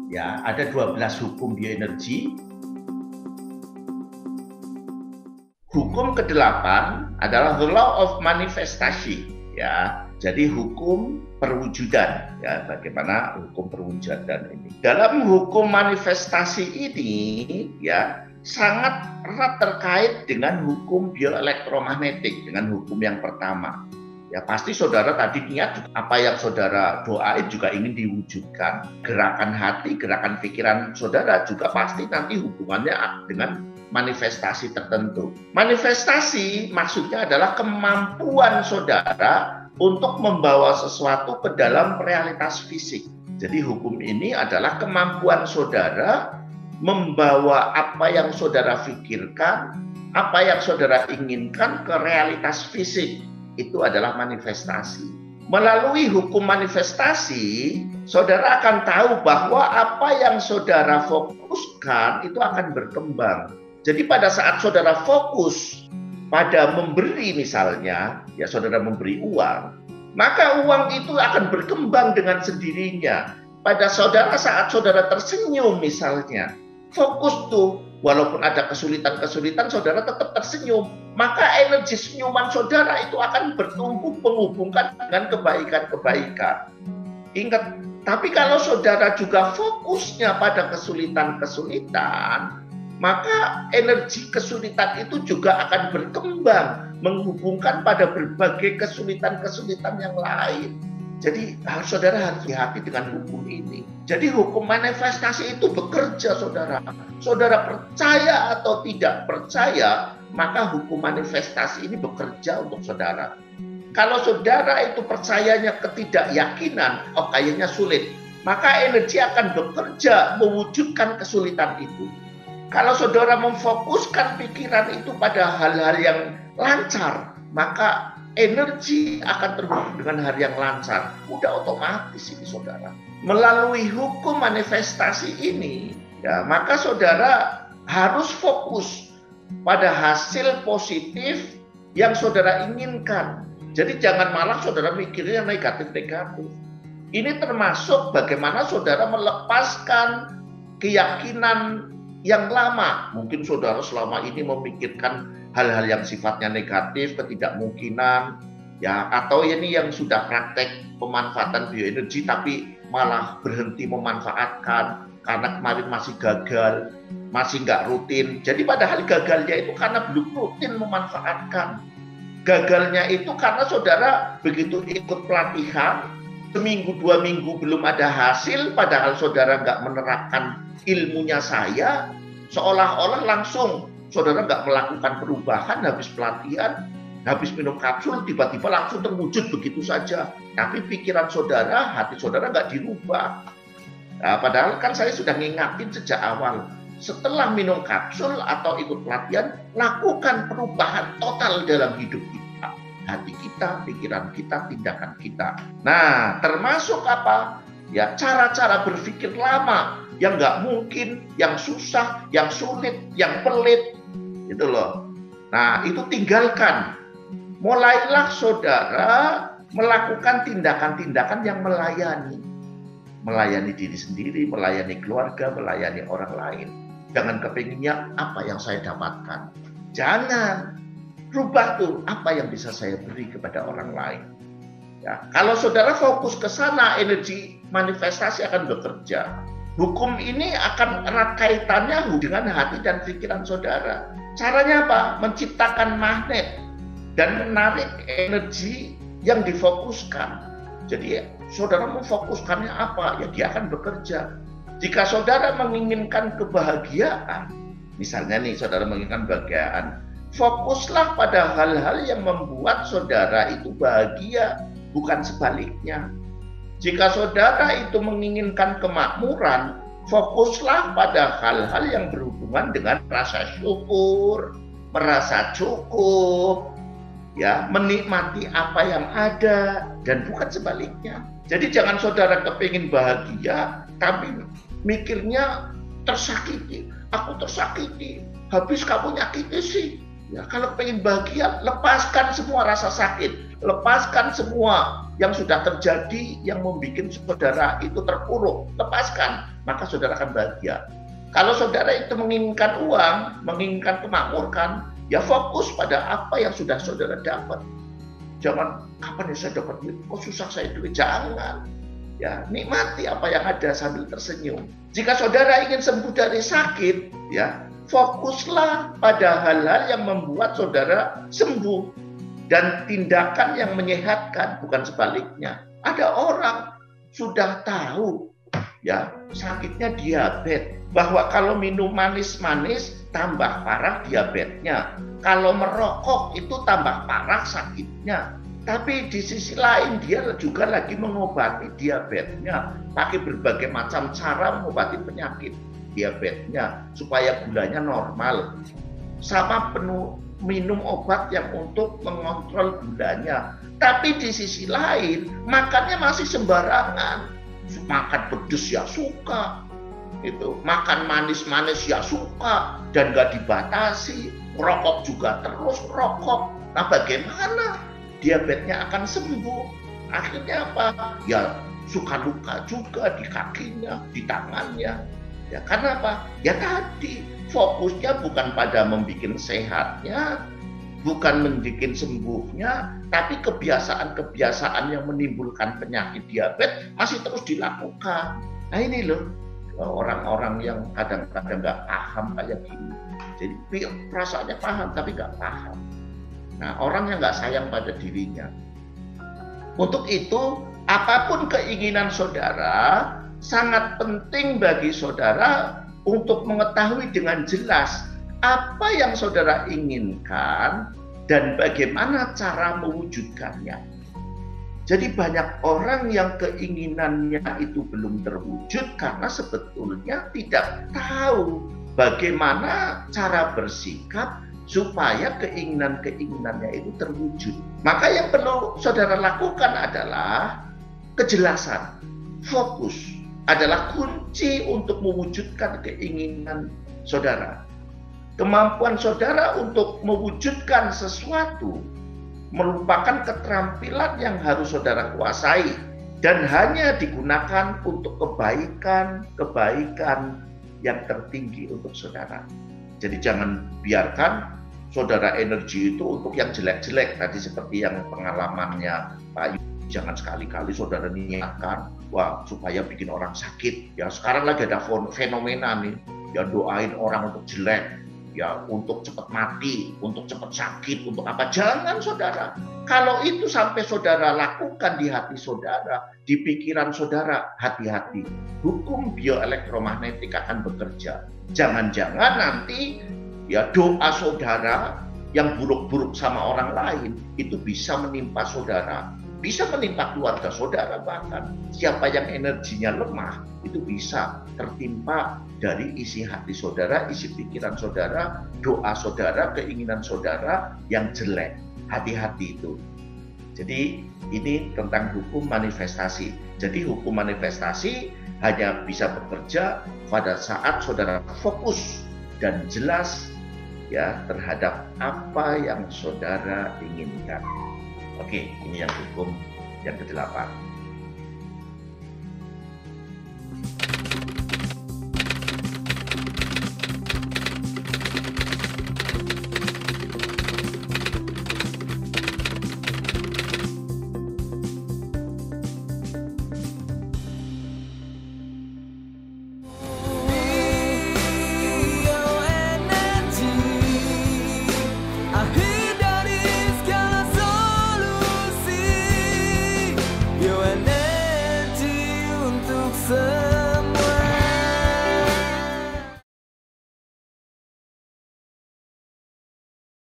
Ya, ada 12 hukum bioenergi. Hukum ke-8 adalah the law of manifestasi, ya. Jadi hukum perwujudan, ya, bagaimana hukum perwujudan ini. Dalam hukum manifestasi ini, ya, sangat erat terkait dengan hukum bioelektromagnetik, dengan hukum yang pertama. Ya pasti saudara tadi niat apa yang saudara doain juga ingin diwujudkan. Gerakan hati, gerakan pikiran saudara juga pasti nanti hubungannya dengan manifestasi tertentu. Manifestasi maksudnya adalah kemampuan saudara untuk membawa sesuatu ke dalam realitas fisik. Jadi hukum ini adalah kemampuan saudara membawa apa yang saudara pikirkan, apa yang saudara inginkan ke realitas fisik. Itu adalah manifestasi. Melalui hukum manifestasi, saudara akan tahu bahwa apa yang saudara fokuskan itu akan berkembang. Jadi pada saat saudara fokus pada memberi misalnya, ya saudara memberi uang, maka uang itu akan berkembang dengan sendirinya. Pada saat saudara tersenyum misalnya, fokus tuh, walaupun ada kesulitan-kesulitan, saudara tetap tersenyum. Maka energi senyuman saudara itu akan bertumbuh menghubungkan dengan kebaikan-kebaikan. Ingat, tapi kalau saudara juga fokusnya pada kesulitan-kesulitan, maka energi kesulitan itu juga akan berkembang menghubungkan pada berbagai kesulitan-kesulitan yang lain. Jadi saudara harus hati-hati dengan hukum ini. Jadi hukum manifestasi itu bekerja saudara. Saudara percaya atau tidak percaya, maka hukum manifestasi ini bekerja untuk saudara. Kalau saudara itu percayanya ketidakyakinan, oh kayaknya sulit, maka energi akan bekerja mewujudkan kesulitan itu. Kalau saudara memfokuskan pikiran itu pada hal-hal yang lancar, maka energi akan terhubung dengan hal yang lancar. Udah otomatis ini saudara. Melalui hukum manifestasi ini, ya, maka saudara harus fokus pada hasil positif yang saudara inginkan. Jadi jangan malah saudara mikirnya negatif-negatif. Ini termasuk bagaimana saudara melepaskan keyakinan yang lama. Mungkin saudara selama ini memikirkan hal-hal yang sifatnya negatif, ketidakmungkinan, ya, atau ini yang sudah praktek pemanfaatan bioenergi tapi malah berhenti memanfaatkan karena kemarin masih gagal, masih nggak rutin. Jadi padahal gagalnya itu karena belum rutin memanfaatkan. Gagalnya itu karena saudara begitu ikut pelatihan, seminggu 2 minggu belum ada hasil, padahal saudara nggak menerapkan ilmunya saya, seolah-olah langsung saudara nggak melakukan perubahan habis pelatihan, habis minum kapsul, tiba-tiba langsung terwujud begitu saja. Tapi pikiran saudara, hati saudara nggak dirubah. Nah, padahal kan saya sudah ngingatin sejak awal. Setelah minum kapsul atau ikut pelatihan, lakukan perubahan total dalam hidup kita. Hati kita, pikiran kita, tindakan kita. Nah, termasuk apa? Ya, cara-cara berpikir lama yang nggak mungkin, yang susah, yang sulit, yang pelit, gitu loh. Nah, itu tinggalkan. Mulailah saudara melakukan tindakan-tindakan yang melayani diri sendiri, melayani keluarga, melayani orang lain. Jangan kepinginnya apa yang saya dapatkan. Jangan. Rubah tuh apa yang bisa saya beri kepada orang lain. Ya, kalau saudara fokus ke sana, energi manifestasi akan bekerja. Hukum ini akan erat kaitannya dengan hati dan pikiran saudara. Caranya apa? Menciptakan magnet dan menarik energi yang difokuskan. Jadi saudara memfokuskannya apa? Ya dia akan bekerja. Jika saudara menginginkan kebahagiaan, misalnya nih saudara menginginkan kebahagiaan, fokuslah pada hal-hal yang membuat saudara itu bahagia, bukan sebaliknya. Jika saudara itu menginginkan kemakmuran, fokuslah pada hal-hal yang berhubungan dengan rasa syukur, merasa cukup, ya, menikmati apa yang ada, dan bukan sebaliknya. Jadi jangan saudara kepingin bahagia, tapi mikirnya tersakiti. Aku tersakiti, habis kamu nyakiti sih. Ya, kalau pengen bahagia, lepaskan semua rasa sakit, lepaskan semua yang sudah terjadi yang membuat saudara itu terpuruk, lepaskan. maka saudara akan bahagia. Kalau saudara itu menginginkan uang, menginginkan kemakmuran, ya fokus pada apa yang sudah saudara dapat. Jangan, kapan ya saya dapat duit? Kok susah saya duit? Jangan. Ya, nikmati apa yang ada sambil tersenyum. Jika saudara ingin sembuh dari sakit, ya, fokuslah pada hal-hal yang membuat saudara sembuh dan tindakan yang menyehatkan, bukan sebaliknya. Ada orang sudah tahu, ya, sakitnya diabetes, bahwa kalau minum manis-manis tambah parah diabetesnya, kalau merokok itu tambah parah sakitnya. Tapi di sisi lain dia juga lagi mengobati diabetesnya, pakai berbagai macam cara mengobati penyakit diabetesnya supaya gulanya normal. Sama penuh minum obat yang untuk mengontrol gulanya. Tapi di sisi lain makannya masih sembarangan. Makan pedes ya suka, gitu. Makan manis-manis ya suka dan gak dibatasi. Rokok juga terus rokok. Nah, bagaimana diabetesnya akan sembuh? Akhirnya apa? Ya suka luka juga di kakinya, di tangannya. Ya karena apa? Ya tadi fokusnya bukan pada membuat sehatnya, bukan membuat sembuhnya, tapi kebiasaan-kebiasaan yang menimbulkan penyakit diabetes masih terus dilakukan. Nah ini loh orang-orang yang kadang-kadang nggak paham kayak gini. Jadi perasaannya paham tapi nggak paham. Nah, orang yang nggak sayang pada dirinya. Untuk itu, apapun keinginan saudara, sangat penting bagi saudara untuk mengetahui dengan jelas apa yang saudara inginkan dan bagaimana cara mewujudkannya. Jadi banyak orang yang keinginannya itu belum terwujud karena sebetulnya tidak tahu bagaimana cara bersikap supaya keinginan-keinginannya itu terwujud. Maka yang perlu saudara lakukan adalah kejelasan. Fokus adalah kunci untuk mewujudkan keinginan saudara. Kemampuan saudara untuk mewujudkan sesuatu merupakan keterampilan yang harus saudara kuasai dan hanya digunakan untuk kebaikan yang tertinggi untuk saudara. Jadi jangan biarkan saudara energi itu untuk yang jelek-jelek. Tadi seperti yang pengalamannya Pak Yu, jangan sekali-kali saudara niatkan, wah supaya bikin orang sakit. Ya sekarang lagi ada fenomena nih, ya doain orang untuk jelek, ya untuk cepat mati, untuk cepat sakit, untuk apa? Jangan saudara. Kalau itu sampai saudara lakukan di hati saudara, di pikiran saudara, hati-hati. Hukum bioelektromagnetik akan bekerja. Jangan-jangan nanti ya doa saudara yang buruk-buruk sama orang lain itu bisa menimpa saudara, bisa menimpa keluarga saudara, bahkan siapa yang energinya lemah itu bisa tertimpa dari isi hati saudara, isi pikiran saudara, doa saudara, keinginan saudara yang jelek. Hati-hati itu. Jadi ini tentang hukum manifestasi. Jadi hukum manifestasi hanya bisa bekerja pada saat saudara fokus dan jelas ya terhadap apa yang saudara inginkan. Oke, ini yang hukum yang ke-8.